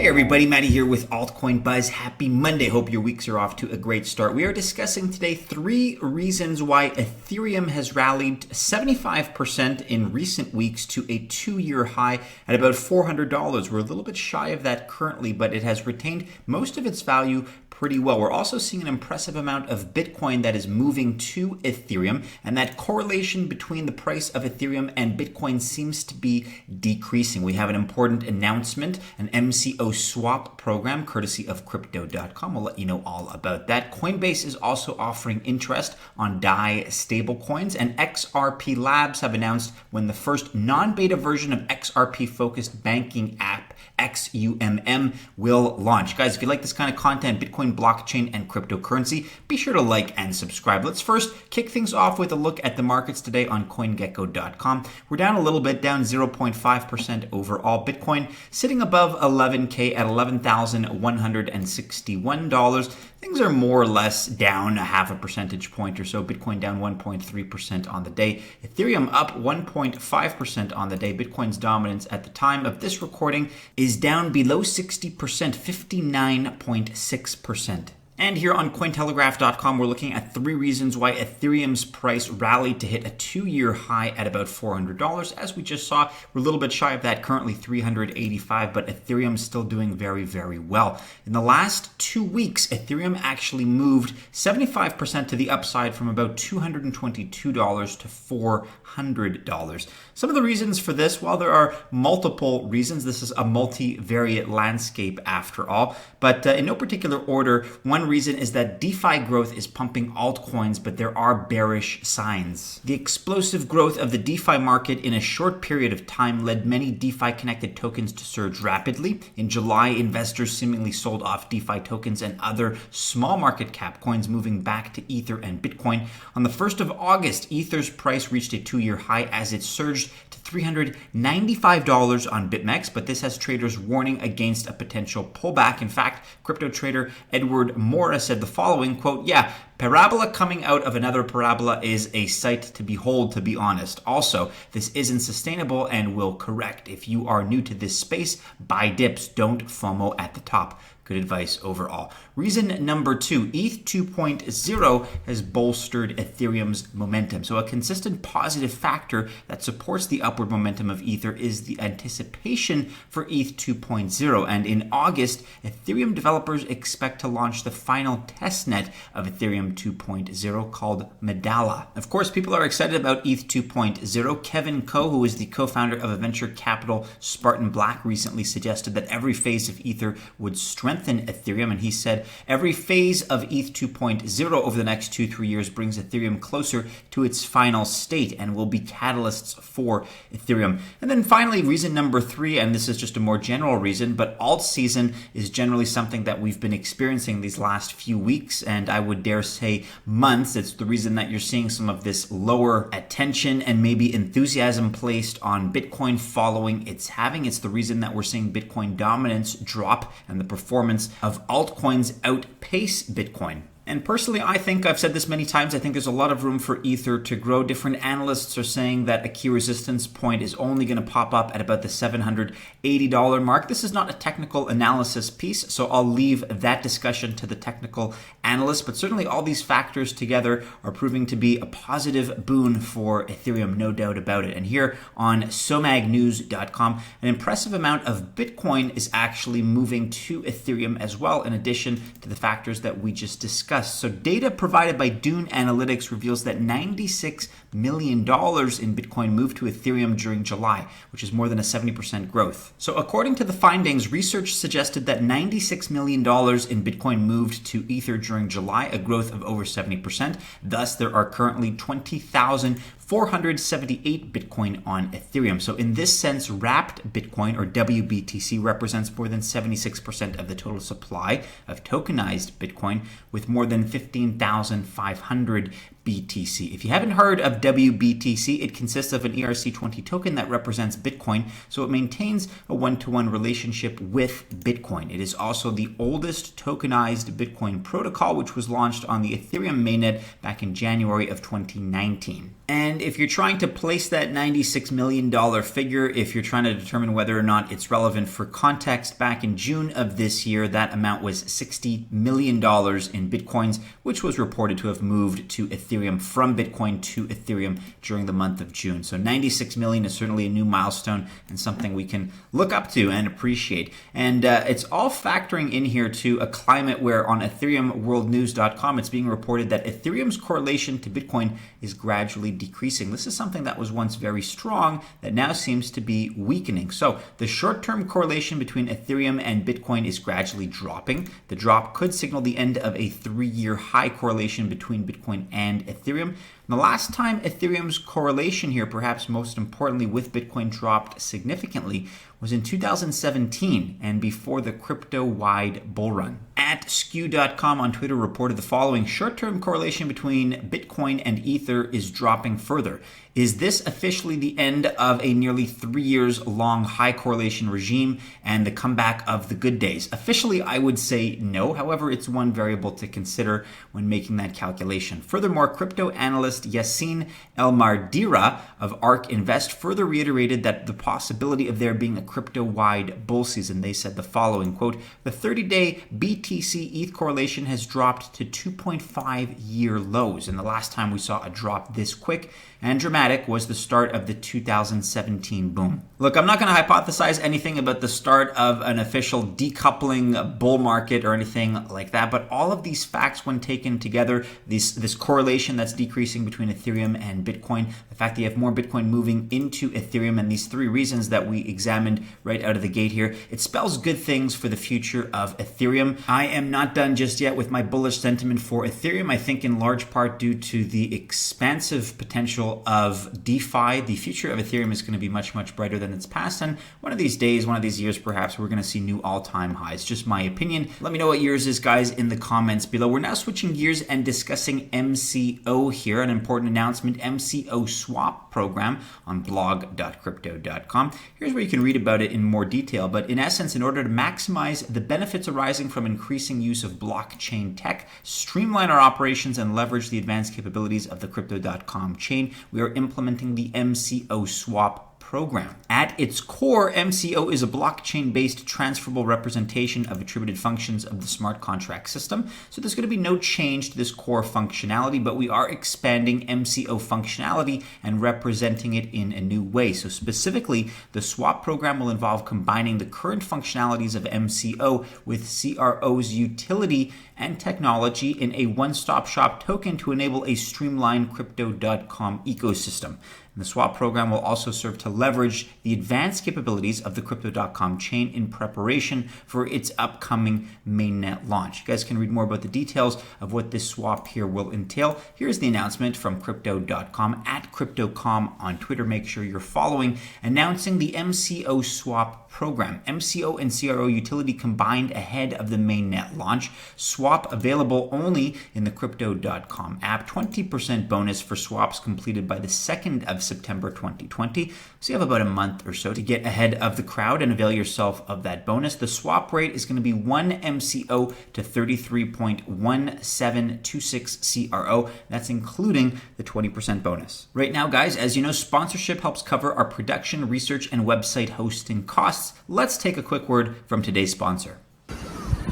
Hey everybody, Matty here with Altcoin Buzz. Happy Monday. Hope your weeks are off to a great start. We are discussing today 3 reasons why Ethereum has rallied 75% in recent weeks to a 2-year high at about $400. We're a little bit shy of that currently, but it has retained most of its value pretty well. We're also seeing an impressive amount of Bitcoin that is moving to Ethereum, and that correlation between the price of Ethereum and Bitcoin seems to be decreasing. We have an important announcement, an MCO swap program courtesy of Crypto.com. We'll let you know all about that. Coinbase is also offering interest on DAI stablecoins, and XRP Labs have announced when the first non-beta version of XRP-Focused banking app XUMM will launch. Guys, if you like this kind of content, Bitcoin, blockchain, and cryptocurrency, be sure to like and subscribe. Let's first kick things off with a look at the markets today on CoinGecko.com. We're down a little bit, down 0.5% overall. Bitcoin sitting above 11K at $11,161. Things are more or less down a half a percentage point or so. Bitcoin down 1.3% on the day. Ethereum up 1.5% on the day. Bitcoin's dominance at the time of this recording is down below 60%, 59.6%. And here on Cointelegraph.com, we're looking at 3 reasons why Ethereum's price rallied to hit a 2-year high at about $400. As we just saw, we're a little bit shy of that, currently $385, but Ethereum's still doing very, very well. In the last 2 weeks, Ethereum actually moved 75% to the upside from about $222 to $400. Some of the reasons for this, while there are multiple reasons, this is a multivariate landscape after all, but in no particular order, one reason is that DeFi growth is pumping altcoins, but there are bearish signs. The explosive growth of the DeFi market in a short period of time led many DeFi-connected tokens to surge rapidly. In July, investors seemingly sold off DeFi tokens and other small market cap coins, moving back to Ether and Bitcoin. On the 1st of August, Ether's price reached a 2-year high as it surged to $395 on BitMEX, but this has traders warning against a potential pullback. In fact, crypto trader Edward Morris said the following, quote, "Yeah, parabola coming out of another parabola is a sight to behold, to be honest. Also, this isn't sustainable and will correct. If you are new to this space, buy dips, don't FOMO at the top." Good advice overall. Reason number 2, ETH 2.0 has bolstered Ethereum's momentum. So a consistent positive factor that supports the upward momentum of Ether is the anticipation for ETH 2.0. And in August, Ethereum developers expect to launch the final testnet of Ethereum 2.0 called Medalla. Of course, people are excited about ETH 2.0. Kevin Ko, who is the co-founder of a venture capital Spartan Black, recently suggested that every phase of Ether would strengthen Ethereum, and he said every phase of ETH 2.0 over the next 2-3 years brings Ethereum closer to its final state and will be catalysts for Ethereum. And then finally, reason number 3, and this is just a more general reason, but alt season is generally something that we've been experiencing these last few weeks, and I would dare say months. It's the reason that you're seeing some of this lower attention and maybe enthusiasm placed on Bitcoin following its halving. It's the reason that we're seeing Bitcoin dominance drop and the performance of altcoins outpace Bitcoin. And personally, I think, I've said this many times, I think there's a lot of room for Ether to grow. Different analysts are saying that a key resistance point is only going to pop up at about the $780 mark. This is not a technical analysis piece, so I'll leave that discussion to the technical analysts. But certainly all these factors together are proving to be a positive boon for Ethereum, no doubt about it. And here on SOMAGnews.com, an impressive amount of Bitcoin is actually moving to Ethereum as well, in addition to the factors that we just discussed. So data provided by Dune Analytics reveals that $96 million in Bitcoin moved to Ethereum during July, which is more than a 70% growth. So according to the findings, research suggested that $96 million in Bitcoin moved to Ether during July, a growth of over 70%. Thus, there are currently 20,478 Bitcoin on Ethereum. So in this sense, wrapped Bitcoin, or WBTC, represents more than 76% of the total supply of tokenized Bitcoin, with more than 15,500 WBTC. If you haven't heard of WBTC, it consists of an ERC20 token that represents Bitcoin, so it maintains a one-to-one relationship with Bitcoin. It is also the oldest tokenized Bitcoin protocol, which was launched on the Ethereum mainnet back in January of 2019. And if you're trying to place that $96 million figure, if you're trying to determine whether or not it's relevant for context, back in June of this year, that amount was $60 million in Bitcoins, which was reported to have moved to Ethereum from Bitcoin to Ethereum during the month of June. So 96 million is certainly a new milestone and something we can look up to and appreciate. And it's all factoring in here to a climate where on EthereumWorldNews.com, it's being reported that Ethereum's correlation to Bitcoin is gradually decreasing. This is something that was once very strong that now seems to be weakening. So the short-term correlation between Ethereum and Bitcoin is gradually dropping. The drop could signal the end of a 3-year high correlation between Bitcoin and Ethereum. And the last time Ethereum's correlation here, perhaps most importantly with Bitcoin, dropped significantly was in 2017 and before the crypto-wide bull run. At skew.com on Twitter reported the following: short-term correlation between Bitcoin and Ether is dropping further. Is this officially the end of a nearly 3 years long high correlation regime and the comeback of the good days? Officially, I would say no. However, it's one variable to consider when making that calculation. Furthermore, crypto analyst Yassine El-Mardira of ARK Invest further reiterated that the possibility of there being a crypto-wide bull season. They said the following, quote, "The 30-day BTC ETH correlation has dropped to 2.5-year lows. And the last time we saw a drop this quick and dramatic was the start of the 2017 boom." Look, I'm not going to hypothesize anything about the start of an official decoupling bull market or anything like that, but all of these facts, when taken together, this correlation that's decreasing between Ethereum and Bitcoin, the fact that you have more Bitcoin moving into Ethereum, and these 3 reasons that we examined right out of the gate here, it spells good things for the future of Ethereum. I am not done just yet with my bullish sentiment for Ethereum. I think in large part due to the expansive potential of DeFi, the future of Ethereum is going to be much, much brighter than its past. And one of these days, one of these years, perhaps we're going to see new all-time highs. Just my opinion. Let me know what yours is, guys, in the comments below. We're now switching gears and discussing MCO here, an important announcement: MCO Swap program on blog.crypto.com. Here's where you can read about it in more detail. But in essence, in order to maximize the benefits arising from increasing use of blockchain tech, streamline our operations, and leverage the advanced capabilities of the Crypto.com chain, we are implementing the MCO Swap program. At its core, MCO is a blockchain-based transferable representation of attributed functions of the smart contract system. So there's going to be no change to this core functionality, but we are expanding MCO functionality and representing it in a new way. So specifically, the swap program will involve combining the current functionalities of MCO with CRO's utility and technology in a one-stop shop token to enable a streamlined Crypto.com ecosystem. And the swap program will also serve to leverage the advanced capabilities of the Crypto.com chain in preparation for its upcoming mainnet launch. You guys can read more about the details of what this swap here will entail. Here's the announcement from Crypto.com at Cryptocom on Twitter. Make sure you're following, announcing the MCO Swap program. MCO and CRO utility combined ahead of the mainnet launch. Swap available only in the Crypto.com app. 20% bonus for swaps completed by the 2nd of September 2020. So you have about a month or so to get ahead of the crowd and avail yourself of that bonus. The swap rate is going to be 1 MCO to 33.1726 CRO. That's including the 20% bonus. Right now, guys, as you know, sponsorship helps cover our production, research, and website hosting costs. Let's take a quick word from today's sponsor.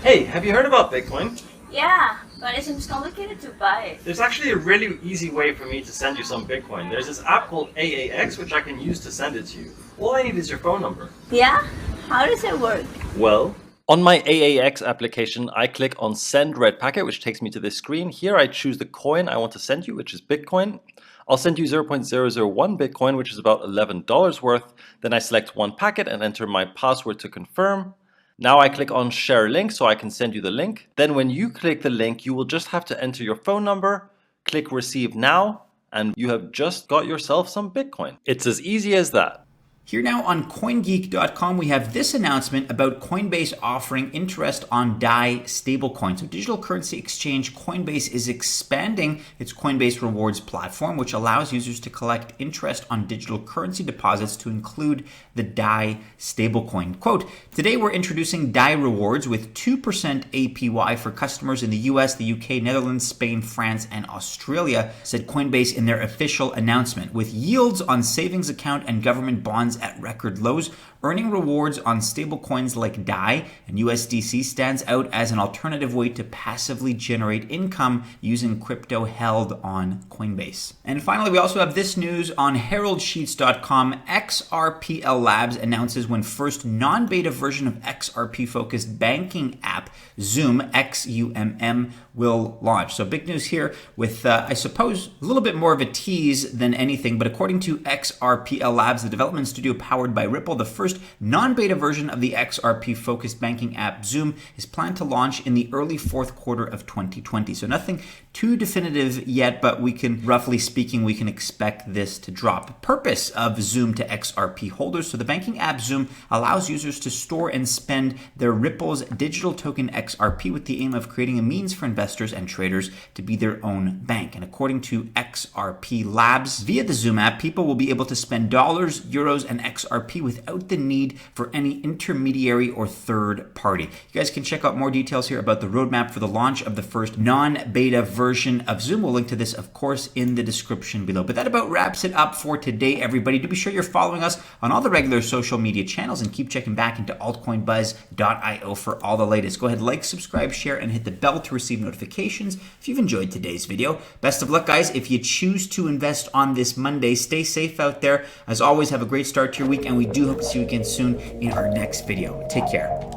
Hey, have you heard about Bitcoin? Yeah, but it seems complicated to buy. There's actually a really easy way for me to send you some Bitcoin. There's this app called AAX, which I can use to send it to you. All I need is your phone number. Yeah? How does it work? Well, on my AAX application, I click on Send Red Packet, which takes me to this screen. Here I choose the coin I want to send you, which is Bitcoin. I'll send you 0.001 Bitcoin, which is about $11 worth. Then I select one packet and enter my password to confirm. Now I click on Share Link so I can send you the link. Then when you click the link, you will just have to enter your phone number, click Receive Now, and you have just got yourself some Bitcoin. It's as easy as that. Here now on CoinGeek.com, we have this announcement about Coinbase offering interest on DAI stablecoin. So digital currency exchange Coinbase is expanding its Coinbase Rewards platform, which allows users to collect interest on digital currency deposits to include the DAI stablecoin. Quote, today we're introducing DAI Rewards with 2% APY for customers in the US, the UK, Netherlands, Spain, France, and Australia, said Coinbase in their official announcement. With yields on savings account and government bonds at record lows, earning rewards on stablecoins like DAI and USDC stands out as an alternative way to passively generate income using crypto held on Coinbase. And finally, we also have this news on HeraldSheets.com. XRPL Labs announces when first non-beta version of XRP-focused banking app XUMM, XUMM, will launch. So big news here with, I suppose, a little bit more of a tease than anything, but according to XRPL Labs, the development studio powered by Ripple, the first non-beta version of the XRP-focused banking app XUMM is planned to launch in the early fourth quarter of 2020. So nothing too definitive yet, but roughly speaking, we can expect this to drop. Purpose of XUMM to XRP holders. So the banking app XUMM allows users to store and spend their Ripple's digital token XRP with the aim of creating a means for investors and traders to be their own bank. And according to XRP Labs, via the XUMM app, people will be able to spend dollars, euros, and XRP without the need for any intermediary or third party. You guys can check out more details here about the roadmap for the launch of the first non-beta version of XUMM. We'll link to this, of course, in the description below. But that about wraps it up for today, everybody. Do be sure you're following us on all the regular social media channels and keep checking back into altcoinbuzz.io for all the latest. Go ahead, like, subscribe, share, and hit the bell to receive notifications if you've enjoyed today's video. Best of luck, guys. If you choose to invest on this Monday, stay safe out there. As always, have a great start to your week, and we do hope to see you again soon in our next video. Take care.